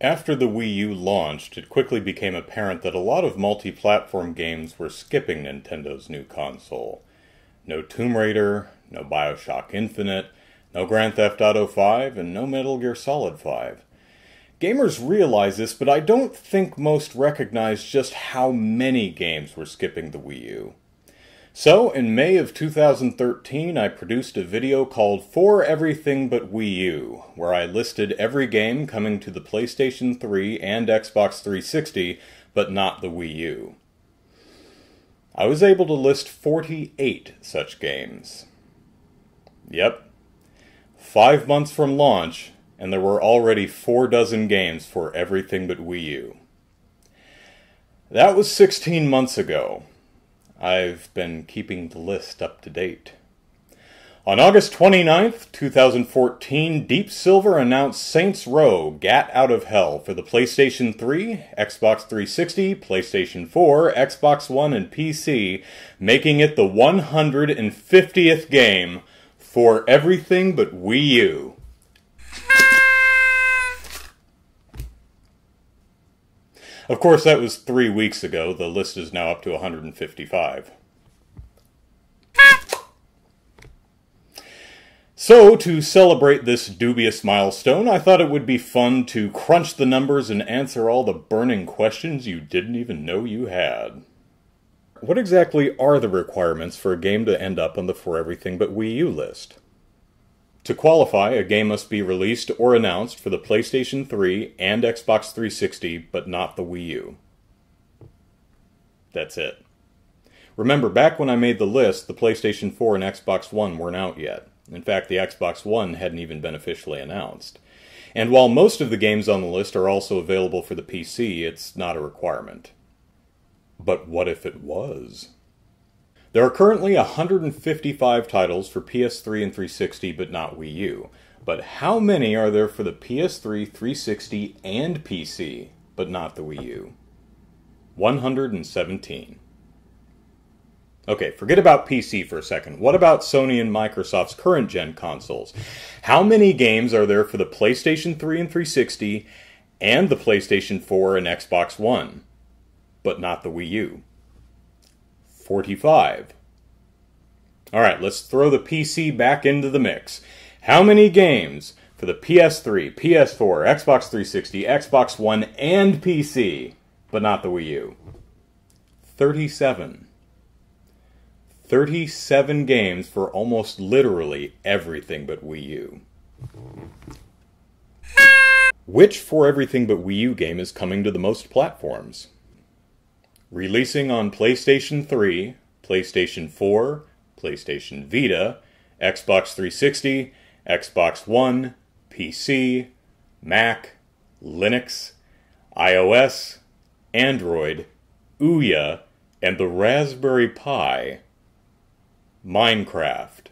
After the Wii U launched, it quickly became apparent that a lot of multi-platform games were skipping Nintendo's new console. No Tomb Raider, no BioShock Infinite, no Grand Theft Auto 5, and no Metal Gear Solid 5. Gamers realize this, but I don't think most recognize just how many games were skipping the Wii U. So, in May of 2013, I produced a video called For Everything But Wii U, where I listed every game coming to the PlayStation 3 and Xbox 360, but not the Wii U. I was able to list 48 such games. Yep. 5 months from launch, and there were already 4 dozen games for everything but Wii U. That was 16 months ago. I've been keeping the list up to date. On August 29th, 2014, Deep Silver announced Saints Row: Gat Out of Hell for the PlayStation 3, Xbox 360, PlayStation 4, Xbox One, and PC, making it the 150th game for everything but Wii U. Of course, that was 3 weeks ago. The list is now up to 155. So, to celebrate this dubious milestone, I thought it would be fun to crunch the numbers and answer all the burning questions you didn't even know you had. What exactly are the requirements for a game to end up on the For Everything But Wii U list? To qualify, a game must be released or announced for the PlayStation 3 and Xbox 360, but not the Wii U. That's it. Remember, back when I made the list, the PlayStation 4 and Xbox One weren't out yet. In fact, the Xbox One hadn't even been officially announced. And while most of the games on the list are also available for the PC, it's not a requirement. But what if it was? There are currently 155 titles for PS3 and 360, but not Wii U. But how many are there for the PS3, 360, and PC, but not the Wii U? 117. Okay, forget about PC for a second. What about Sony and Microsoft's current-gen consoles? How many games are there for the PlayStation 3 and 360, and the PlayStation 4 and Xbox One, but not the Wii U? 45. Alright, let's throw the PC back into the mix. How many games for the PS3, PS4, Xbox 360, Xbox One, and PC, but not the Wii U? 37. 37 games for almost literally everything but Wii U. Which For Everything But Wii U game is coming to the most platforms? Releasing on PlayStation 3, PlayStation 4, PlayStation Vita, Xbox 360, Xbox One, PC, Mac, Linux, iOS, Android, Ouya, and the Raspberry Pi. Minecraft.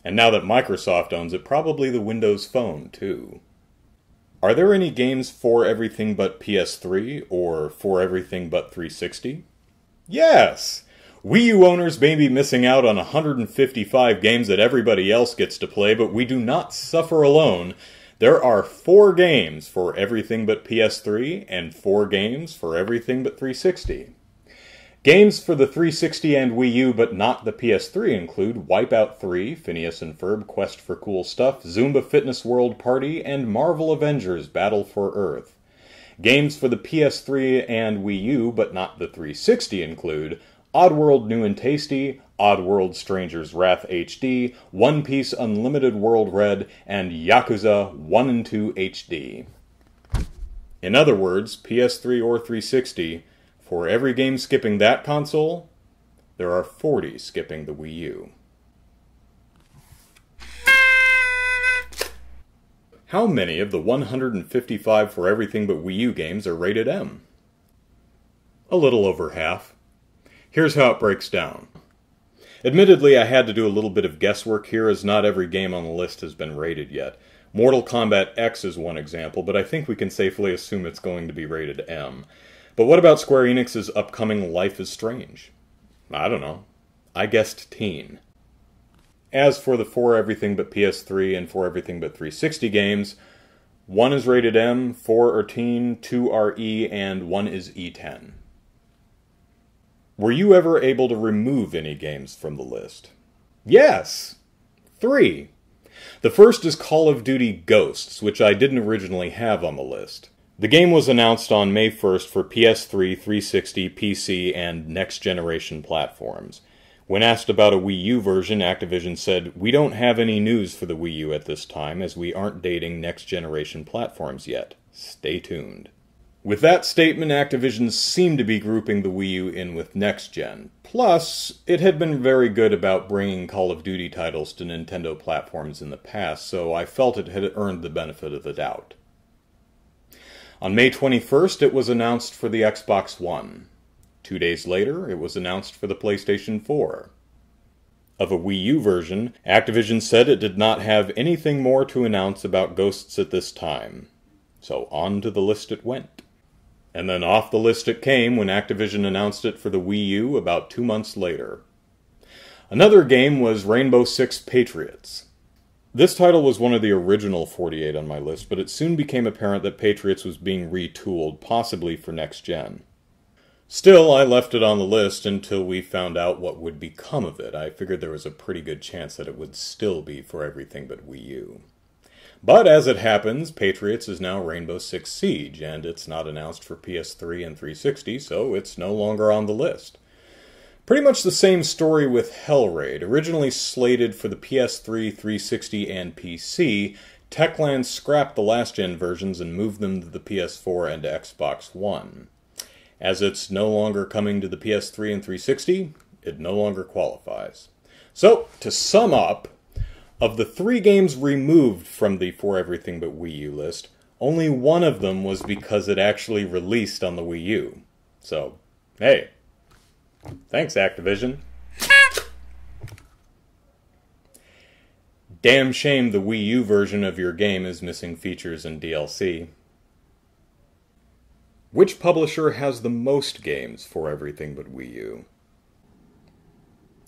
And now that Microsoft owns it, probably the Windows Phone, too. Are there any games for everything but PS3 or for everything but 360? Yes! Wii U owners may be missing out on 155 games that everybody else gets to play, but we do not suffer alone. There are 4 games for everything but PS3 and 4 games for everything but 360. Games for the 360 and Wii U but not the PS3 include Wipeout 3, Phineas and Ferb Quest for Cool Stuff, Zumba Fitness World Party, and Marvel Avengers Battle for Earth. Games for the PS3 and Wii U but not the 360 include Oddworld New and Tasty, Oddworld Stranger's Wrath HD, One Piece Unlimited World Red, and Yakuza 1 and 2 HD. In other words, PS3 or 360, for every game skipping that console, there are 40 skipping the Wii U. How many of the 155 for everything but Wii U games are rated M? A little over half. Here's how it breaks down. Admittedly, I had to do a little bit of guesswork here, as not every game on the list has been rated yet. Mortal Kombat X is one example, but I think we can safely assume it's going to be rated M. But what about Square Enix's upcoming Life is Strange? I don't know. I guessed teen. As for the For Everything But PS3 and For Everything But 360 games, 1 is rated M, 4 are teen, 2 are E, and 1 is E10. Were you ever able to remove any games from the list? Yes! 3. The first is Call of Duty Ghosts, which I didn't originally have on the list. The game was announced on May 1st for PS3, 360, PC, and next-generation platforms. When asked about a Wii U version, Activision said, "We don't have any news for the Wii U at this time, as we aren't dating next-generation platforms yet. Stay tuned." With that statement, Activision seemed to be grouping the Wii U in with next-gen. Plus, it had been very good about bringing Call of Duty titles to Nintendo platforms in the past, so I felt it had earned the benefit of the doubt. On May 21st, it was announced for the Xbox One. 2 days later, it was announced for the PlayStation 4. Of a Wii U version, Activision said it did not have anything more to announce about Ghosts at this time. So on to the list it went. And then off the list it came when Activision announced it for the Wii U about 2 months later. Another game was Rainbow Six Patriots. This title was one of the original 48 on my list, but it soon became apparent that Patriots was being retooled, possibly for next-gen. Still, I left it on the list until we found out what would become of it. I figured there was a pretty good chance that it would still be for everything but Wii U. But as it happens, Patriots is now Rainbow Six Siege, and it's not announced for PS3 and 360, so it's no longer on the list. Pretty much the same story with Hellraid. Originally slated for the PS3, 360, and PC, Techland scrapped the last-gen versions and moved them to the PS4 and Xbox One. As it's no longer coming to the PS3 and 360, it no longer qualifies. So, to sum up, of the 3 games removed from the For Everything But Wii U list, only one of them was because it actually released on the Wii U. So, hey. Thanks, Activision. Damn shame the Wii U version of your game is missing features and DLC. Which publisher has the most games for everything but Wii U?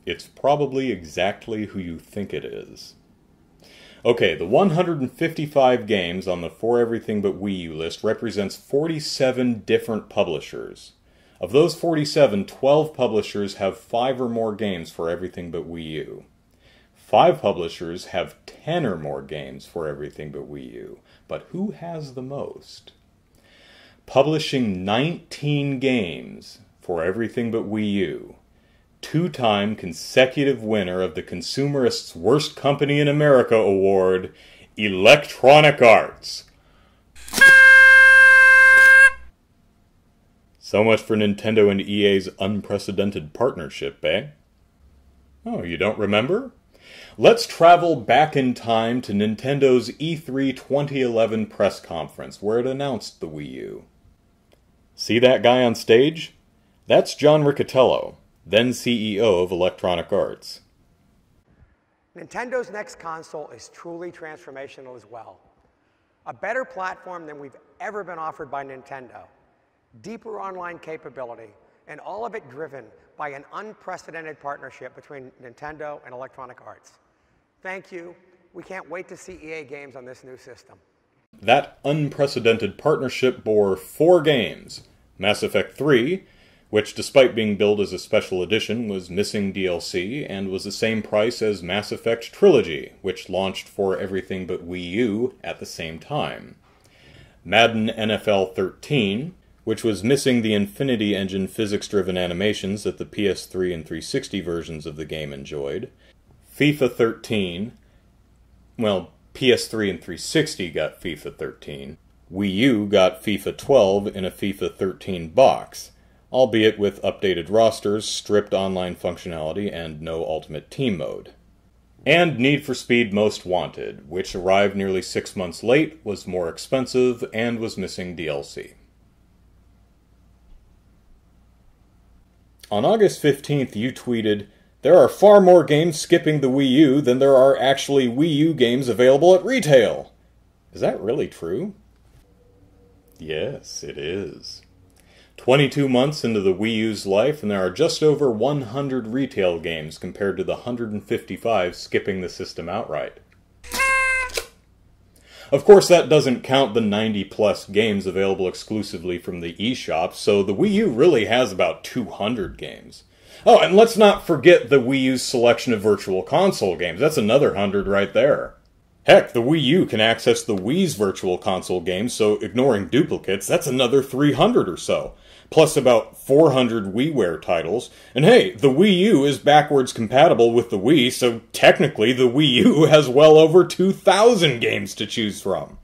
It's probably exactly who you think it is. Okay, the 155 games on the For Everything But Wii U list represents 47 different publishers. Of those 47, 12 publishers have 5 or more games for everything but Wii U. 5 publishers have 10 or more games for everything but Wii U. But who has the most? Publishing 19 games for everything but Wii U. 2-time consecutive winner of the Consumerist's Worst Company in America award, Electronic Arts. So much for Nintendo and EA's unprecedented partnership, eh? Oh, you don't remember? Let's travel back in time to Nintendo's E3 2011 press conference, where it announced the Wii U. See that guy on stage? That's John Riccitiello, then CEO of Electronic Arts. Nintendo's next console is truly transformational as well. A better platform than we've ever been offered by Nintendo. Deeper online capability, and all of it driven by an unprecedented partnership between Nintendo and Electronic Arts. Thank you. We can't wait to see EA games on this new system. That unprecedented partnership bore 4 games. Mass Effect 3, which despite being billed as a special edition was missing DLC and was the same price as Mass Effect Trilogy, which launched for everything but Wii U at the same time. Madden NFL 13, which was missing the Infinity Engine physics-driven animations that the PS3 and 360 versions of the game enjoyed. FIFA 13, well, PS3 and 360 got FIFA 13. Wii U got FIFA 12 in a FIFA 13 box, albeit with updated rosters, stripped online functionality, and no Ultimate Team mode. And Need for Speed Most Wanted, which arrived nearly 6 months late, was more expensive, and was missing DLC. On August 15th, you tweeted, "There are far more games skipping the Wii U than there are actually Wii U games available at retail." Is that really true? Yes, it is. 22 months into the Wii U's life, and there are just over 100 retail games compared to the 155 skipping the system outright. Of course, that doesn't count the 90-plus games available exclusively from the eShop, so the Wii U really has about 200 games. Oh, and let's not forget the Wii U's selection of Virtual Console games. That's another 100 right there. Heck, the Wii U can access the Wii's Virtual Console games, so ignoring duplicates, that's another 300 or so. Plus about 400 WiiWare titles. And hey, the Wii U is backwards compatible with the Wii, so technically the Wii U has well over 2,000 games to choose from.